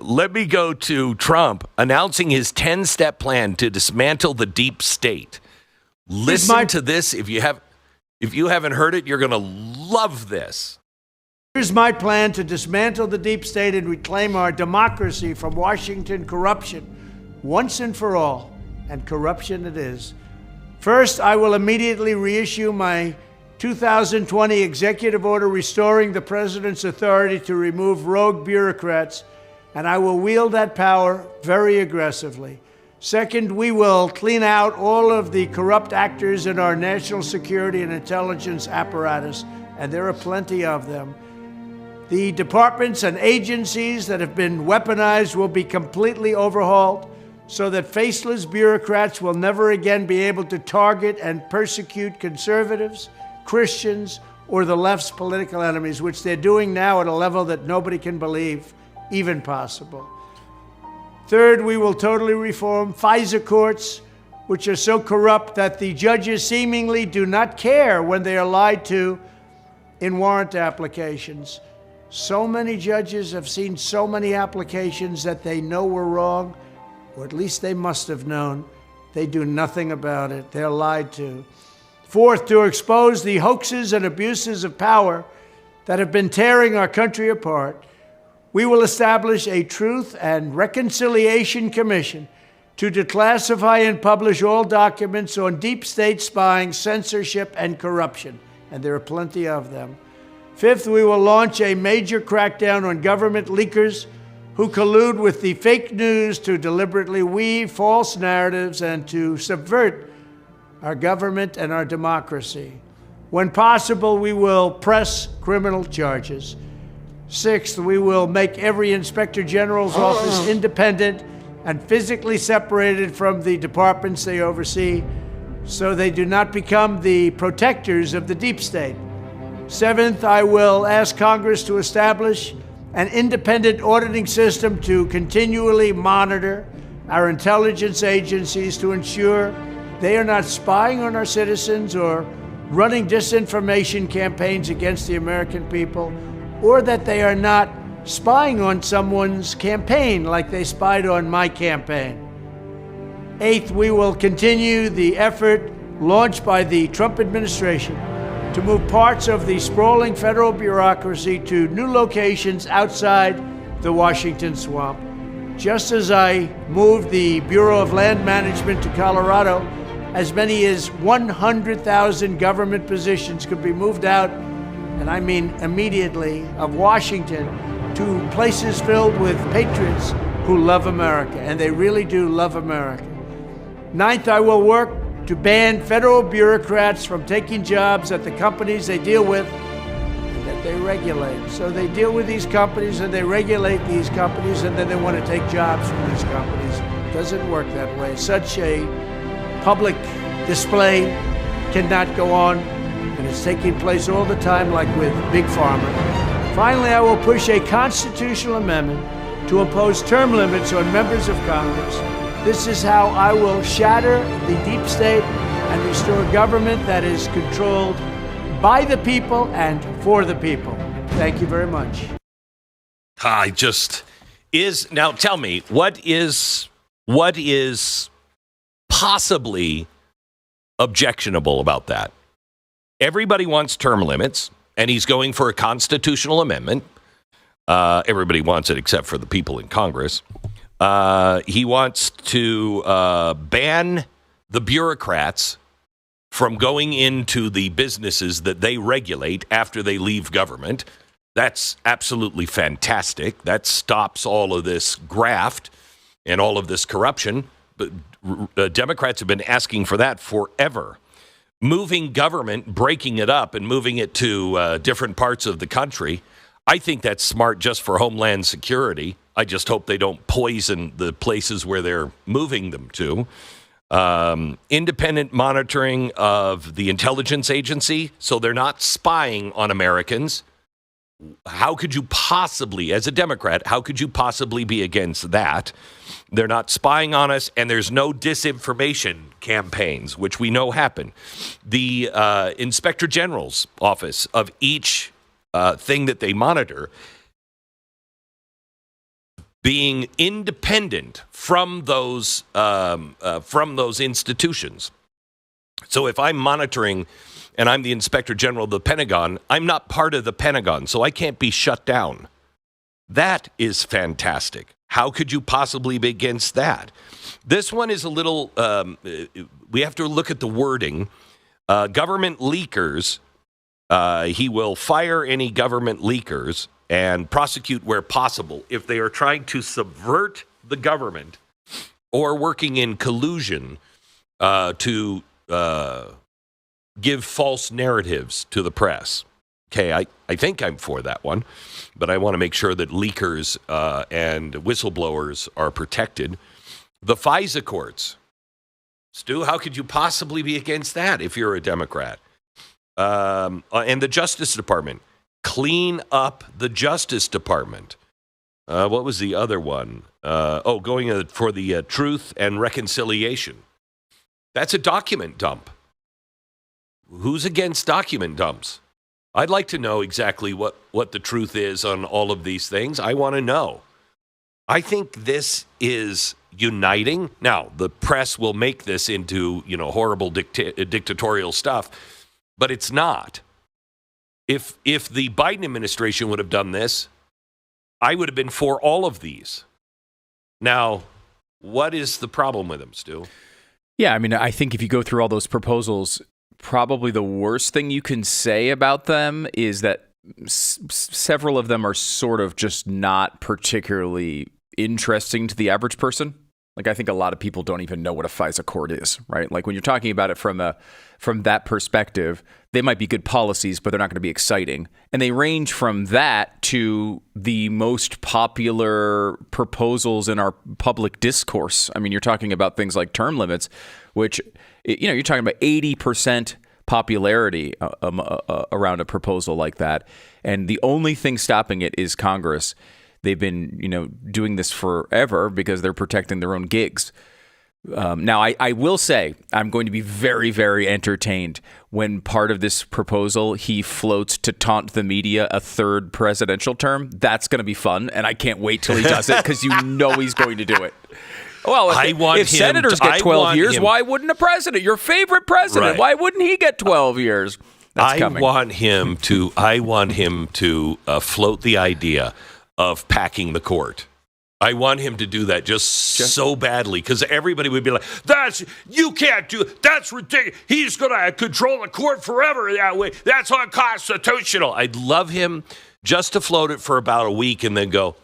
let me go to Trump announcing his 10-step plan to dismantle the deep state. Listen to this. If you haven't heard it, you're going to love this. Here's my plan to dismantle the deep state and reclaim our democracy from Washington corruption once and for all. And corruption it is. First, I will immediately reissue my 2020 executive order restoring the president's authority to remove rogue bureaucrats, and I will wield that power very aggressively. Second, we will clean out all of the corrupt actors in our national security and intelligence apparatus, and there are plenty of them. The departments and agencies that have been weaponized will be completely overhauled so that faceless bureaucrats will never again be able to target and persecute conservatives, Christians, or the left's political enemies, which they're doing now at a level that nobody can believe even possible. Third, we will totally reform FISA courts, which are so corrupt that the judges seemingly do not care when they are lied to in warrant applications. So many judges have seen so many applications that they know were wrong, or at least they must have known. They do nothing about it. They're lied to. Fourth, to expose the hoaxes and abuses of power that have been tearing our country apart, we will establish a Truth and Reconciliation Commission to declassify and publish all documents on deep state spying, censorship, and corruption, and there are plenty of them. Fifth, we will launch a major crackdown on government leakers who collude with the fake news to deliberately weave false narratives and to subvert our government and our democracy. When possible, we will press criminal charges. Sixth, we will make every Inspector General's office independent and physically separated from the departments they oversee so they do not become the protectors of the deep state. Seventh, I will ask Congress to establish an independent auditing system to continually monitor our intelligence agencies to ensure they are not spying on our citizens or running disinformation campaigns against the American people, or that they are not spying on someone's campaign like they spied on my campaign. Eighth, we will continue the effort launched by the Trump administration to move parts of the sprawling federal bureaucracy to new locations outside the Washington swamp. Just as I moved the Bureau of Land Management to Colorado, as many as 100,000 government positions could be moved out, and I mean immediately, of Washington to places filled with patriots who love America, and they really do love America. Ninth, I will work to ban federal bureaucrats from taking jobs at the companies they deal with and that they regulate. So they deal with these companies and they regulate these companies, and then they want to take jobs from these companies. It doesn't work that way. Such a public display cannot go on, and it's taking place all the time, like with Big Pharma. Finally, I will push a constitutional amendment to impose term limits on members of Congress. This is how I will shatter the deep state and restore government that is controlled by the people and for the people. Thank you very much. Now tell me, what is possibly objectionable about that? Everybody wants term limits, and he's going for a constitutional amendment. Everybody wants it except for the people in Congress. He wants to ban the bureaucrats from going into the businesses that they regulate after they leave government. That's absolutely fantastic. That stops all of this graft and all of this corruption. But Democrats have been asking for that forever. Moving government, breaking it up and moving it to different parts of the country, I think that's smart just for Homeland Security. I just hope they don't poison the places where they're moving them to. Independent monitoring of the intelligence agency, so they're not spying on Americans. How could you possibly, as a Democrat, how could you possibly be against that? They're not spying on us, and there's no disinformation campaigns, which we know happen. The Inspector General's office of each thing that they monitor, being independent from those institutions. So if I'm monitoring and I'm the Inspector General of the Pentagon, I'm not part of the Pentagon, so I can't be shut down. That is fantastic. How could you possibly be against that? This one is a little, we have to look at the wording. Government leakers, he will fire any government leakers and prosecute where possible if they are trying to subvert the government or working in collusion to give false narratives to the press. Okay, I think I'm for that one, but I want to make sure that leakers and whistleblowers are protected. The FISA courts. Stu, how could you possibly be against that if you're a Democrat? And the Justice Department. Clean up the Justice Department. What was the other one? Going for the Truth and Reconciliation. That's a document dump. Who's against document dumps? I'd like to know exactly what the truth is on all of these things. I want to know. I think this is uniting. Now, the press will make this into, horrible dictatorial stuff, but it's not. If the Biden administration would have done this, I would have been for all of these. Now, what is the problem with them, Stu? Yeah, I mean, I think if you go through all those proposals, probably the worst thing you can say about them is that several of them are sort of just not particularly interesting to the average person. Like, I think a lot of people don't even know what a FISA court is, right? Like, when you're talking about it from that perspective, they might be good policies, but they're not going to be exciting. And they range from that to the most popular proposals in our public discourse. I mean, you're talking about things like term limits, which, you're talking about 80% popularity around a proposal like that. And the only thing stopping it is Congress. They've been, doing this forever because they're protecting their own gigs. Now, I will say I'm going to be very, very entertained when part of this proposal he floats to taunt the media a third presidential term. That's going to be fun, and I can't wait till he does it because he's going to do it. Well, if senators get 12 years, why wouldn't a president, your favorite president, right, why wouldn't he get 12 years? That's coming. I want him to float the idea of packing the court. I want him to do that just so badly because everybody would be like, you can't do it. That's ridiculous. He's going to control the court forever that way. That's unconstitutional. I'd love him just to float it for about a week and then go,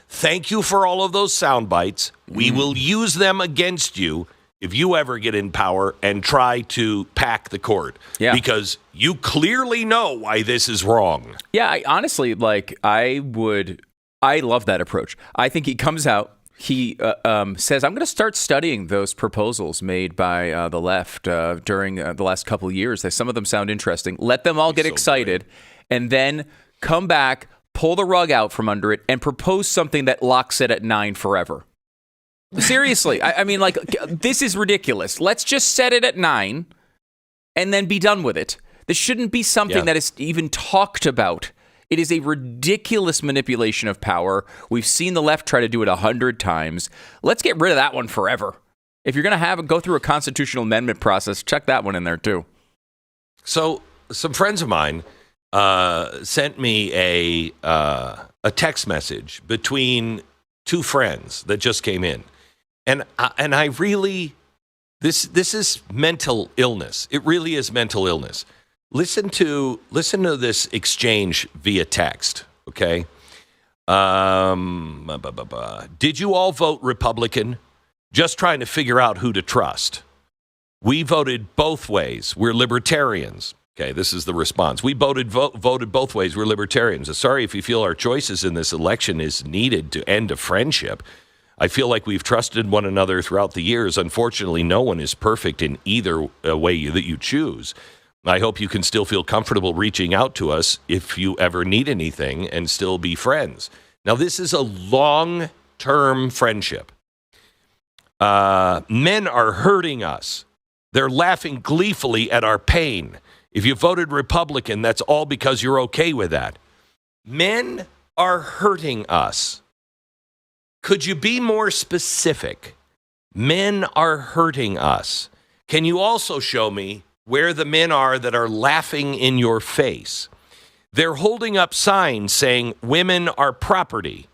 thank you for all of those sound bites. We will use them against you if you ever get in power and try to pack the court. Yeah. Because you clearly know why this is wrong. Yeah, honestly, I love that approach. I think he comes out, he says, I'm going to start studying those proposals made by the left during the last couple of years. Some of them sound interesting. Let them all get excited and then come back, pull the rug out from under it, and propose something that locks it at 9 forever. Seriously, I mean, this is ridiculous. Let's just set it at 9 and then be done with it. This shouldn't be something that is even talked about. It is a ridiculous manipulation of power. We've seen the left try to do it 100 times. Let's get rid of that one forever. If you're going to go through a constitutional amendment process, check that one in there too. So some friends of mine sent me a text message between two friends that just came in. And I really, this is mental illness. It really is mental illness. Listen to this exchange via text, okay? Did you all vote Republican? Just trying to figure out who to trust. We voted both ways. We're libertarians. Okay, this is the response. We voted both ways. We're libertarians. Sorry if you feel our choices in this election is needed to end a friendship. I feel like we've trusted one another throughout the years. Unfortunately, no one is perfect in either way that you choose. I hope you can still feel comfortable reaching out to us if you ever need anything and still be friends. Now, this is a long-term friendship. Men are hurting us. They're laughing gleefully at our pain. If you voted Republican, that's all because you're okay with that. Men are hurting us. Could you be more specific? Men are hurting us. Can you also show me where the men are that are laughing in your face? They're holding up signs saying women are property.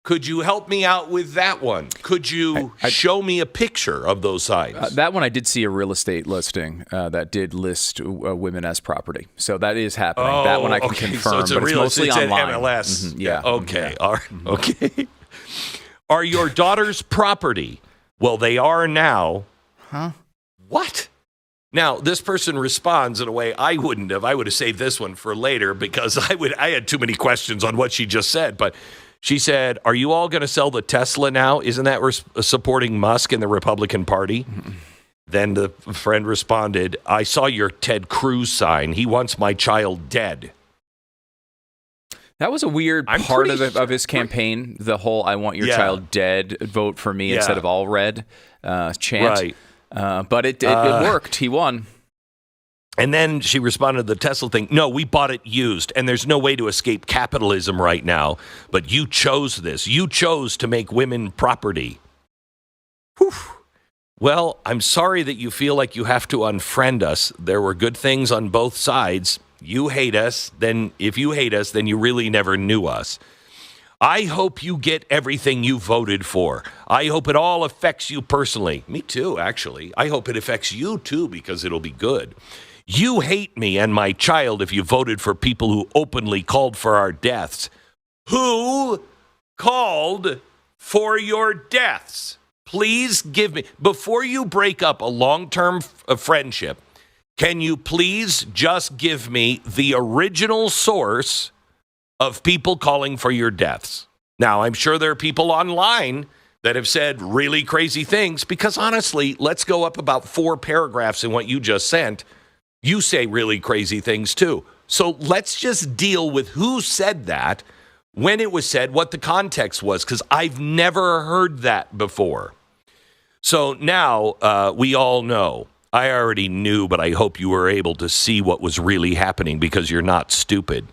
Could you help me out with that one? Could you show me a picture of those signs? That one, I did see a real estate listing that did list women as property. So that is happening. That one I can confirm, so but it's mostly online. MLS. Mm-hmm, yeah. Okay. Yeah. All right. Okay. Are your daughters property? Well, they are now. Huh? What? Now, this person responds in a way I wouldn't have. I would have saved this one for later because I had too many questions on what she just said. But she said, are you all going to sell the Tesla now? Isn't that supporting Musk and the Republican Party? Mm-hmm. Then the friend responded, I saw your Ted Cruz sign. He wants my child dead. That was a weird part of his campaign, the whole I want your child dead, vote for me instead of all red chant. Right. But it worked. He won. And then she responded to the Tesla thing. No, we bought it used, and there's no way to escape capitalism right now. But you chose this. You chose to make women property. Whew. Well, I'm sorry that you feel like you have to unfriend us. There were good things on both sides. You hate us. Then if you hate us, then you really never knew us. I hope you get everything you voted for. I hope it all affects you personally. Me too, actually. I hope it affects you too, because it'll be good. You hate me and my child if you voted for people who openly called for our deaths. Who called for your deaths? Please give me, before you break up a long-term friendship, can you please just give me the original source of people calling for your deaths? Now, I'm sure there are people online that have said really crazy things because, honestly, let's go up about 4 paragraphs in what you just sent. You say really crazy things, too. So let's just deal with who said that, when it was said, what the context was, because I've never heard that before. So now we all know. I already knew, but I hope you were able to see what was really happening because you're not stupid.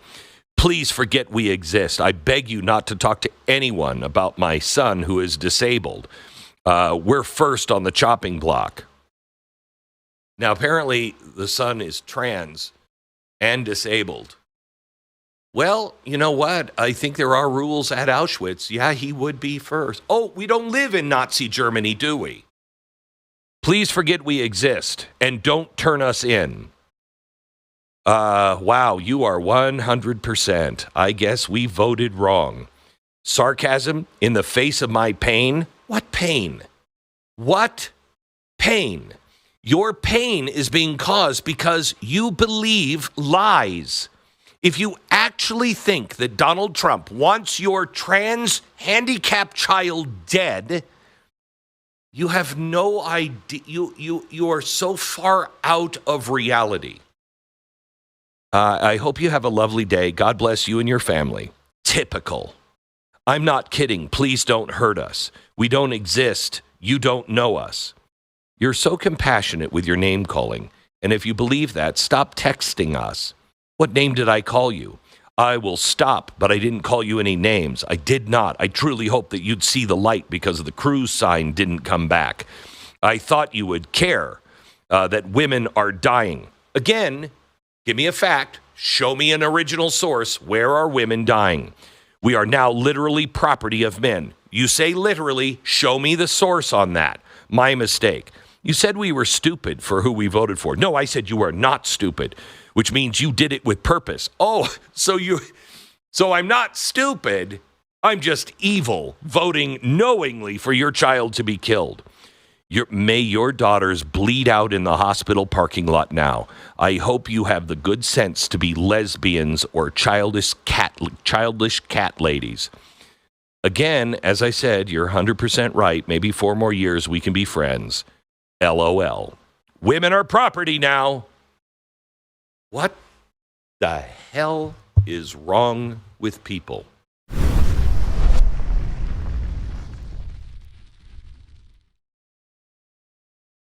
Please forget we exist. I beg you not to talk to anyone about my son who is disabled. We're first on the chopping block. Now, apparently, the son is trans and disabled. Well, you know what? I think there are rules at Auschwitz. Yeah, he would be first. Oh, we don't live in Nazi Germany, do we? Please forget we exist and don't turn us in. Wow, you are 100%. I guess we voted wrong. Sarcasm in the face of my pain? What pain? What pain? Your pain is being caused because you believe lies. If you actually think that Donald Trump wants your trans handicapped child dead, you have no idea. You are so far out of reality. I hope you have a lovely day. God bless you and your family. Typical. I'm not kidding. Please don't hurt us. We don't exist. You don't know us. You're so compassionate with your name calling. And if you believe that, stop texting us. What name did I call you? I will stop, but I didn't call you any names. I did not. I truly hope that you'd see the light because the cruise sign didn't come back. I thought you would care that women are dying. Again, give me a fact. Show me an original source. Where are women dying? We are now literally property of men. You say literally. Show me the source on that. My mistake. You said we were stupid for who we voted for. No, I said you are not stupid, which means you did it with purpose. Oh, so I'm not stupid. I'm just evil, voting knowingly for your child to be killed. May your daughters bleed out in the hospital parking lot now. I hope you have the good sense to be lesbians or childish cat ladies. Again, as I said, you're 100% right. Maybe 4 more years we can be friends. LOL. Women are property now. What the hell is wrong with people?